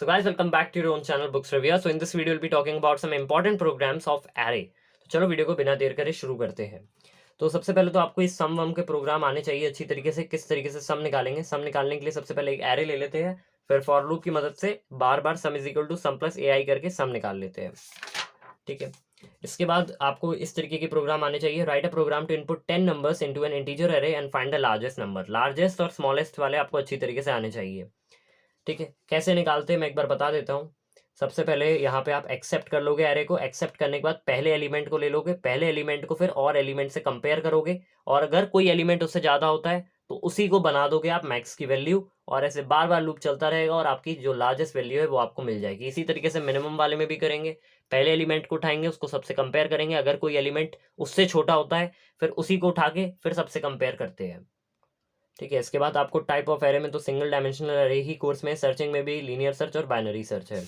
So guys, welcome back to your own channel Books Review. So in this video we'll be talking about some important programs of array. तो चलो video को बिना देर करे शुरू करते हैं। तो सबसे पहले तो आपको इस सम वम के प्रोग्राम आने चाहिए अच्छी तरीके से। किस तरीके से सम निकालेंगे? सम निकालने के लिए सबसे पहले एक एरे ले लेते हैं, फिर फॉर लूप की मदद से बार बार sum is equal to sum plus AI करके सम निकाल लेते हैं। ठीक है, इसके बाद आपको इस तरीके के प्रोग्राम आने चाहिए। Write a program to input 10 numbers into an integer array and find the largest number. Largest और स्मॉलेस्ट वाले आपको अच्छी तरीके से आने चाहिए। ठीक है, कैसे निकालते हैं मैं एक बार बता देता हूँ। सबसे पहले यहाँ पे आप एक्सेप्ट कर लोगे एरे को। एक्सेप्ट करने के बाद पहले एलिमेंट को ले लोगे, पहले एलिमेंट को फिर और एलिमेंट से कंपेयर करोगे, और अगर कोई एलिमेंट उससे ज़्यादा होता है तो उसी को बना दोगे आप मैक्स की वैल्यू, और ऐसे बार बार लूप चलता रहेगा और आपकी जो लार्जेस्ट वैल्यू है वो आपको मिल जाएगी। इसी तरीके से मिनिमम वाले में भी करेंगे। पहले एलिमेंट को उठाएंगे, उसको सबसे कंपेयर करेंगे, अगर कोई एलिमेंट उससे छोटा होता है फिर उसी को उठा के फिर सबसे कंपेयर करते हैं। ठीक है, इसके बाद आपको टाइप ऑफ एरे में तो सिंगल डायमेंशनल एरे ही कोर्स में, सर्चिंग में भी लीनियर सर्च और बाइनरी सर्च है।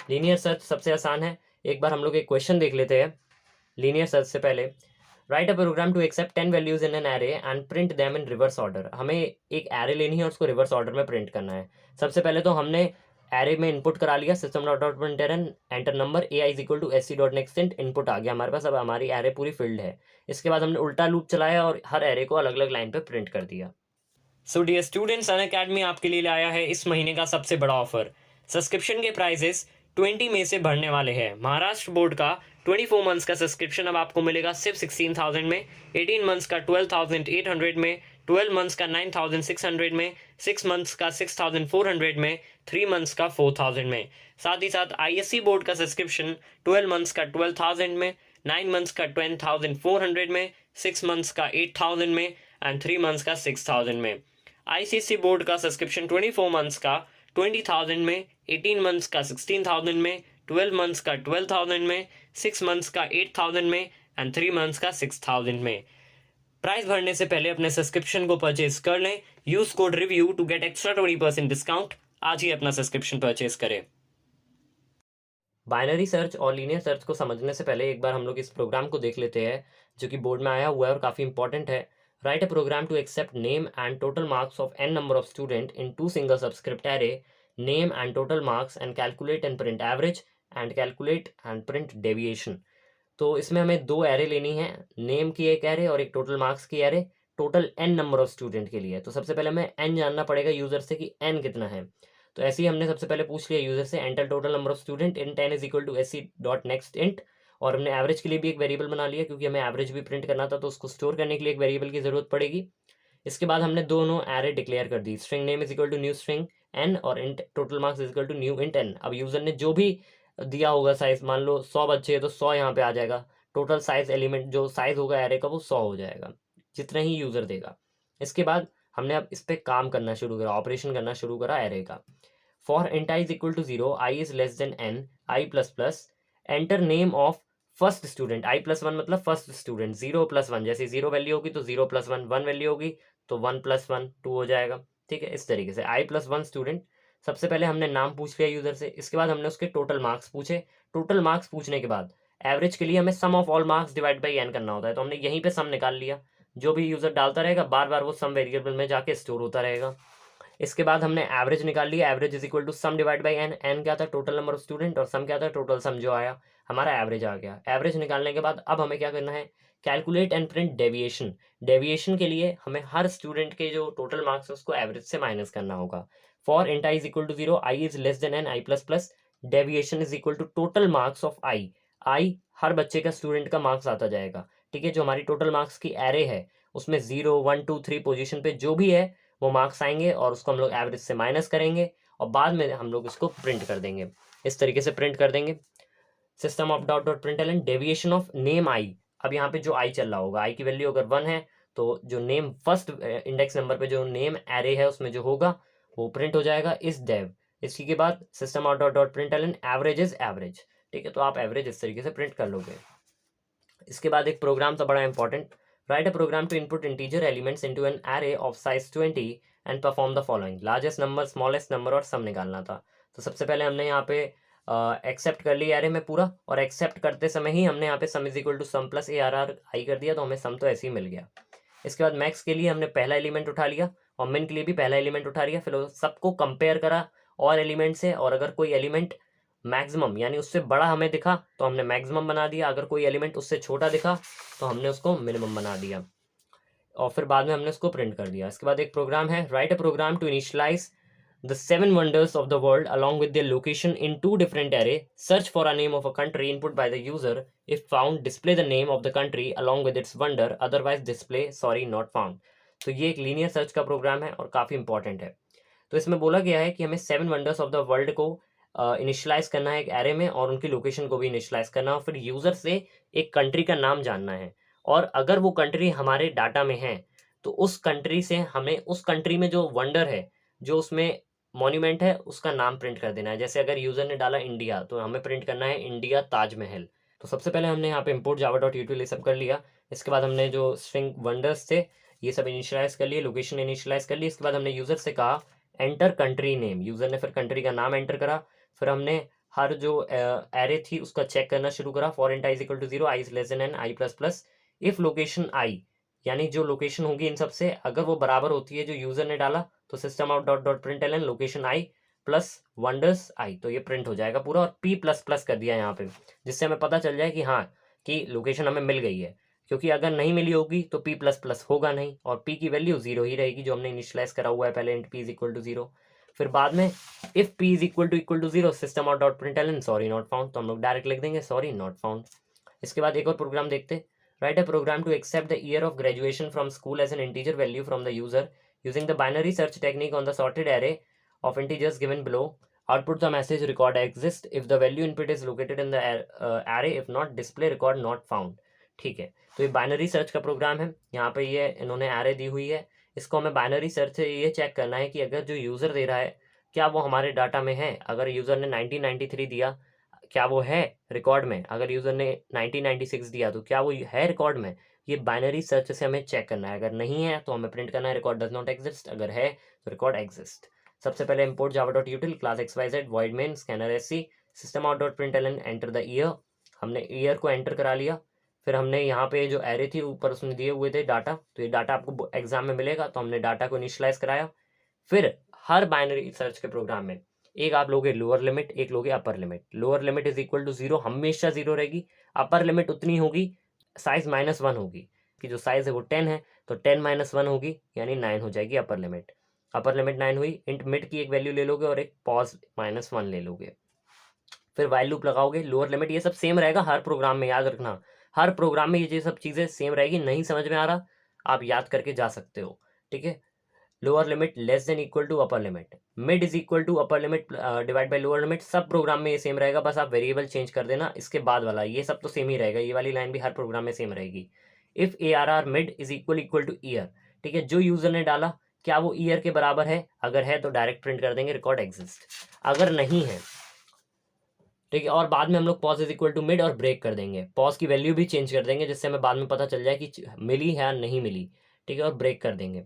लीनियर सर्च सबसे आसान है। एक बार हम लोग एक क्वेश्चन देख लेते हैं। लीनियर सर्च से पहले write a program to accept 10 values in an array and print them in reverse order. हमें एक एरे लेनी है और उसको रिवर्स ऑर्डर में प्रिंट करना है। सबसे पहले तो हमने एरे में इनपुट करा लिया system dot printer enter number AI is equal to SC dot next int. Input आ गया हमारे पास, अब हमारी एरे पूरी फिल्ड है। इसके बाद हमने उल्टा लूप चलाया और हर एरे को अलग अलग लाइन पे प्रिंट कर दिया। सो डियर स्टूडेंट्स, अनअकैडमी आपके लिए लाया है इस महीने का सबसे बड़ा ऑफर। सब्सक्रिप्शन के प्राइजेस 20 मई से बढ़ने वाले हैं। महाराष्ट्र बोर्ड का 24 मंथ्स का सब्सक्रिप्शन अब आपको मिलेगा सिर्फ 16,000 में, 18 मंथ्स का 12,800 में, 12 मंथ्स का 9,600 में, 6 मंथ्स का 6,400 में, 3 मंथ्स का 4,000 में। साथ ही साथ ISC बोर्ड का सब्सक्रिप्शन 12 मंथ्स का 12,000 में, 9 मंथ्स का 10,400 में, 6 मंथ्स का 8,000 में एंड 3 मंथ्स का 6,000 में। ICC बोर्ड का सब्सक्रिप्शन 24 मंथ्स का 20,000 में, 18 मंथ्स का 16,000 में, 12 मंथ्स का 12,000 में, 6 मंथ्स का 8,000 में एंड 3 मंथ्स का 6,000 में। प्राइस भरने से पहले अपने सब्सक्रिप्शन को परचेज कर लें। Use code review to get extra 20% discount. आज ही अपना सब्सक्रिप्शन परचेज करें। बाइनरी सर्च और लीनियर सर्च को समझने से पहले एक बार हम लोग इस प्रोग्राम को देख लेते हैं जो कि बोर्ड में आया हुआ है और काफ़ी इंपॉर्टेंट है। Write a program to accept name and total marks of n number of student in 2 single subscript array, name and total marks and calculate and print average and calculate and print deviation. तो इसमें हमें 2 array लेनी है, name की एक array और एक total marks की array, total n number of student के लिए। तो सबसे पहले हमें n जानना पड़ेगा यूजर से कि n कितना है। तो ऐसे ही हमने सबसे पहले पूछ लिया यूजर से enter total number of student in 10 is equal to SC dot next int, और हमने एवरेज के लिए भी एक वेरिएबल बना लिया क्योंकि हमें एवरेज भी प्रिंट करना था तो उसको स्टोर करने के लिए एक वेरिएबल की जरूरत पड़ेगी। इसके बाद हमने दोनों एरे डिक्लेयर कर दी, string name is equal to new string n और int total marks is equal to new int n। अब यूजर ने जो भी दिया होगा साइज, मान लो 100 बच्चे है तो 100 यहाँ पे आ जाएगा। टोटल साइज एलिमेंट जो साइज होगा एरे का वो 100 हो जाएगा, जितना ही यूजर देगा। इसके बाद हमने अब इस पर काम करना शुरू करा, ऑपरेशन करना शुरू करा एरे का। For int i is equal to 0, i is less than n, i plus plus, enter name of first student. i plus 1 मतलब फर्स्ट स्टूडेंट। 0 प्लस 1, जैसे 0 वैल्यू होगी तो 0 प्लस 1 1 वैल्यू होगी तो 1 प्लस 1 2 हो जाएगा। ठीक है, इस तरीके से i प्लस 1 स्टूडेंट। सबसे पहले हमने नाम पूछ लिया यूजर से, इसके बाद हमने उसके टोटल मार्क्स पूछे। टोटल मार्क्स पूछने के बाद एवरेज के लिए हमें sum of all marks divide by n करना होता है, तो हमने यहीं पे सम निकाल लिया। जो भी यूजर डालता रहेगा बार बार वो सम वेरिएबल में जाके स्टोर होता रहेगा। इसके बाद हमने एवरेज निकाल लिया, average is equal to sum divide by n। n क्या था? टोटल नंबर ऑफ स्टूडेंट, और सम क्या था? Total sum. जो आया हमारा एवरेज आ गया। एवरेज निकालने के बाद अब हमें क्या करना है? Calculate and print deviation. Deviation के लिए हमें हर स्टूडेंट के जो टोटल मार्क्स है उसको एवरेज से माइनस करना होगा। For int i is equal to 0, i is less than n, i plus plus, deviation is equal to total marks of i। i हर बच्चे का स्टूडेंट का मार्क्स आता जाएगा। ठीक है, जो हमारी टोटल मार्क्स की एरे है उसमें 0 1 2 3 पोजीशन पे जो भी है वो मार्क्स आएंगे और उसको हम लोग एवरेज से माइनस करेंगे और बाद में हम लोग इसको प्रिंट कर देंगे। इस तरीके से प्रिंट कर देंगे। System of dot dot println deviation of name I. अब यहाँ पे जो आई चल रहा होगा, आई की वैल्यू अगर 1 है तो जो नेम फर्स्ट इंडेक्स नंबर पे जो नेम एरे है उसमें जो होगा वो प्रिंट हो जाएगा इस डेव। इसी के बाद system of dot dot println average is average. ठीक है, तो आप एवरेज इस तरीके से प्रिंट कर लोगे। इसके बाद एक प्रोग्राम था बड़ा important. Write a program to input integer elements into an array of size 20 and perform the following. Largest number, smallest number और सम निकालना था। तो सबसे पहले हमने यहाँ पे एक्सेप्ट कर लिया एरे में पूरा, और एक्सेप्ट करते समय ही हमने यहाँ पे sum is equal to sum plus ARR i कर दिया, तो हमें सम तो ऐसे ही मिल गया। इसके बाद मैक्स के लिए हमने पहला एलिमेंट उठा लिया और मिन के लिए भी पहला एलिमेंट उठा लिया, फिर सबको कंपेयर करा और एलिमेंट से, और अगर कोई एलिमेंट मैक्सिमम यानी उससे बड़ा हमें दिखा तो हमने मैक्सिमम बना दिया, अगर कोई एलिमेंट उससे छोटा दिखा तो हमने उसको मिनिमम बना दिया, और फिर बाद में हमने उसको प्रिंट कर दिया। इसके बाद एक प्रोग्राम है, write a program to initialise the 7 wonders of the world along with their location in 2 different array. Search for a name of a country input by the user. If found, display the name of the country along with its wonder. Otherwise display sorry not found. तो ये एक linear search का program है और काफ़ी important है। तो इसमें बोला गया है कि हमें 7 वंडर्स ऑफ द वर्ल्ड को इनिशियलाइज करना है एक एरे में, और उनकी लोकेशन को भी इनिशियलाइज करना है, और फिर यूज़र से एक कंट्री का नाम जानना है, और अगर वो कंट्री हमारे डाटा में है तो उस कंट्री से हमें उस कंट्री में जो वंडर है, जो उसमें मॉन्यूमेंट है, उसका नाम प्रिंट कर देना है। जैसे अगर यूज़र ने डाला इंडिया तो हमें प्रिंट करना है इंडिया ताजमहल। तो सबसे पहले हमने यहाँ पे import java.util ये सब कर लिया। इसके बाद हमने जो स्ट्रिंग वंडर्स थे ये सब इनिशियलाइज कर लिए, लोकेशन इनिशियलाइज कर ली। इसके बाद हमने यूज़र से कहा एंटर कंट्री नेम, यूज़र ने फिर कंट्री का नाम एंटर करा। फिर हमने हर जो एरे थी उसका चेक करना शुरू करा। For int i is equal to 0, i is less than n, i plus plus, if location i, यानी जो लोकेशन होगी इन सबसे अगर वो बराबर होती है जो यूज़र ने डाला तो system out dot dot print ln location I plus wonders I, तो ये प्रिंट हो जाएगा पूरा। और पी प्लस प्लस कर दिया यहाँ पे, जिससे हमें पता चल जाए कि हाँ कि लोकेशन हमें मिल गई है, क्योंकि अगर नहीं मिली होगी तो पी प्लस प्लस होगा नहीं, और पी की वैल्यू 0 ही रहेगी जो हमने इनिशियलाइज करा हुआ है पहले, int p is equal to 0। फिर बाद में if p is equal to 0 system out dot print ln sorry not found, तो हम लोग डायरेक्ट लिख देंगे सॉरी नॉट फाउंड। इसके बाद एक और प्रोग्राम देखते, write a program to accept the year of graduation from school as an integer value from the user using the binary search technique on the sorted array of integers given below. Output the message record exists if the value input is located in the array, if not display record not found। ठीक है, तो ये binary search का program है। यहाँ पे ये इन्होंने एरे दी हुई है, इसको हमें बाइनरी सर्च से ये चेक करना है कि अगर जो यूज़र दे रहा है क्या वो हमारे डाटा में है। अगर यूज़र ने 1993 दिया क्या वो है रिकॉर्ड में, अगर यूज़र ने 1996 दिया तो क्या वो है रिकॉर्ड में। ये बाइनरी सर्च से हमें चेक करना है, अगर नहीं है तो हमें प्रिंट करना है रिकॉर्ड डज नॉट एग्जिस्ट, अगर है तो रिकॉर्ड एग्जिस्ट। सबसे पहले import java.util class xyz void main scanner sc system out dot println enter the year, हमने ईयर को एंटर करा लिया। फिर हमने यहाँ पे जो एरे थी ऊपर उसमें दिए हुए थे डाटा, तो ये डाटा आपको एग्जाम में मिलेगा, तो हमने डाटा को इनिशियलाइज कराया। फिर हर बाइनरी सर्च के प्रोग्राम में एक आप लोगे लोअर लिमिट, एक लोगे upper limit. Lower limit is equal to 0, हमेशा 0 रहेगी। अपर लिमिट उतनी होगी, साइज -1 होगी, कि जो साइज है वो 10 है तो 10 - 1 होगी यानी 9 हो जाएगी अपर लिमिट। अपर लिमिट 9 हुई, इंट मिड की एक वैल्यू ले लोगे और एक पॉज -1 ले लोगे, फिर वाइल लूप लगाओगे। लोअर लिमिट ये सब सेम रहेगा हर प्रोग्राम में, याद रखना हर प्रोग्राम में ये सब चीज़ें सेम रहेगी। नहीं समझ में आ रहा आप याद करके जा सकते हो, ठीक है। Lower limit less than equal to upper limit, mid is equal to upper limit divide by lower limit, सब प्रोग्राम में ये सेम रहेगा, बस आप वेरिएबल चेंज कर देना। इसके बाद वाला ये सब तो सेम ही रहेगा, ये वाली लाइन भी हर प्रोग्राम में सेम रहेगी। If ARR mid is equal two year, ठीक है, जो यूजर ने डाला क्या वो ईयर के बराबर है, अगर है तो डायरेक्ट प्रिंट कर देंगे रिकॉर्ड एग्जिस्ट, अगर नहीं है ठीक है। और बाद में हम लोग pos is equal to mid और ब्रेक कर देंगे, पॉज की वैल्यू भी चेंज कर देंगे जिससे हमें बाद में पता चल जाए कि मिली है या नहीं मिली, ठीक है, और ब्रेक कर देंगे।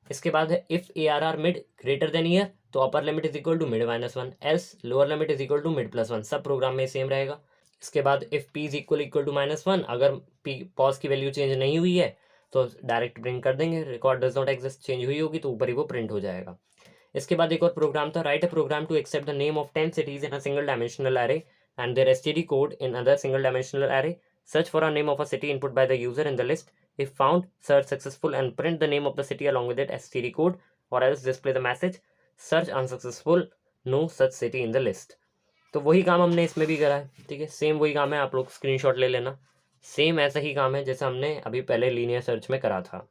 इसके बाद है if ARR mid greater than year, तो upper limit is equal to mid -1, else lower limit is equal to mid +1, सब प्रोग्राम में सेम रहेगा। इसके बाद if P is equal to -1, अगर P पॉज की वैल्यू चेंज नहीं हुई है तो डायरेक्ट प्रिंट कर देंगे, record does not exist change हुई होगी तो ऊपर ही वो प्रिंट हो जाएगा। इसके बाद एक और प्रोग्राम था, write a program to accept the name of 10 cities in a single dimensional array and their STD code in other single dimensional array. Search for a name of a city input by the user in the list. If found, search successful and print the name of the city along with its STD code, or else display the message search unsuccessful, no such city in the list. तो वही काम हमने इसमें भी करा है, ठीक है, सेम वही काम है, आप लोग स्क्रीनशॉट ले लेना। सेम ऐसा ही काम है जैसे हमने अभी पहले लीनियर सर्च में करा था।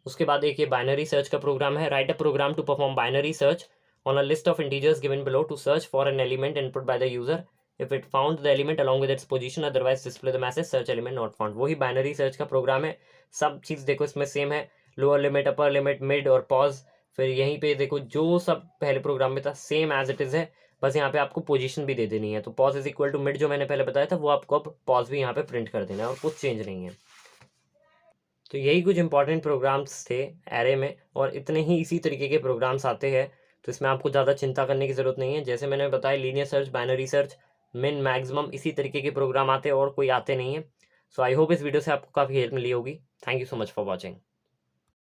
उसके बाद एक ये बाइनरी सर्च का प्रोग्राम है, write a program to perform binary search on a list of integers given below to search for an element input by the user. If it found the element along with its position, otherwise display the message search element not found। वही binary search का program है, सब चीज़ देखो इसमें same है, lower limit upper limit mid और pause. फिर यहीं पे देखो जो सब पहले प्रोग्राम में था सेम एज इट इज़ है, बस यहाँ पे आपको पोजीशन भी दे देनी है। तो pos is equal to mid जो मैंने पहले बताया था वो आपको अब पॉज भी यहाँ पे प्रिंट कर देना है और कुछ चेंज नहीं है। तो यही कुछ इंपॉर्टेंट प्रोग्राम्स थे एरे में, और इतने ही इसी तरीके के प्रोग्राम्स आते हैं, तो इसमें आपको ज़्यादा चिंता करने की ज़रूरत नहीं है। जैसे मैंने बताया लीनियर सर्च, बाइनरी सर्च, मिन, मैक्सिमम, इसी तरीके के प्रोग्राम आते हैं और कोई आते नहीं है। सो आई होप इस वीडियो से आपको काफ़ी हेल्प मिली होगी। Thank you so much for watching.